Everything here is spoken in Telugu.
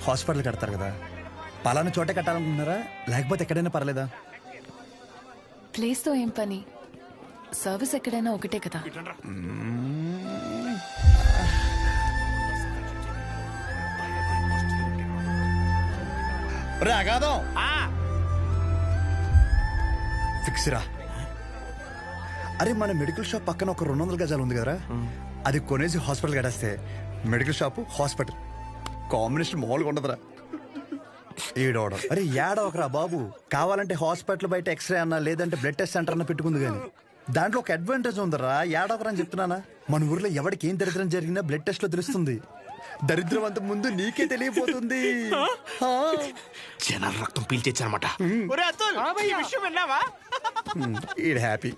హాస్పిటల్ కడతారు కదా, పలానా చోటే కట్టాలనుకుంటున్నారా లేకపోతే ఎక్కడైనా పర్లేదా? ప్లేస్తో ఏం పని, సర్వీస్ ఎక్కడైనా ఒకటే కదా. అగాదం ఫిక్స్ రా. అరే మన మెడికల్ షాప్ పక్కన ఒక 200 గజాలు ఉంది కదరా, అది కొనేసి హాస్పిటల్ కట్టేస్తే మెడికల్ షాప్ హాస్పిటల్ కాంబినేషన్ మామూలుగా ఉండదురా. ఏడవడం అరే ఏడవకరా బాబు, కావాలంటే హాస్పిటల్ బయట ఎక్స్రే అన్నా లేదంటే బ్లడ్ టెస్ట్ సెంటర్ అన్న పెట్టుకుంది కానీ దాంట్లో ఒక అడ్వాంటేజ్ ఉందరా. ఏడవకరా అని చెప్తున్నానా. మన ఊర్లో ఎవరికి ఏం దరిద్రం జరిగినా బ్లడ్ టెస్ట్ లో తెలుస్తుంది. దరిద్రం అంత ముందు నీకే తెలియపోతుంది. జనాల రక్తం పీల్చేచ్చనమాట. ఈడ హ్యాపీ.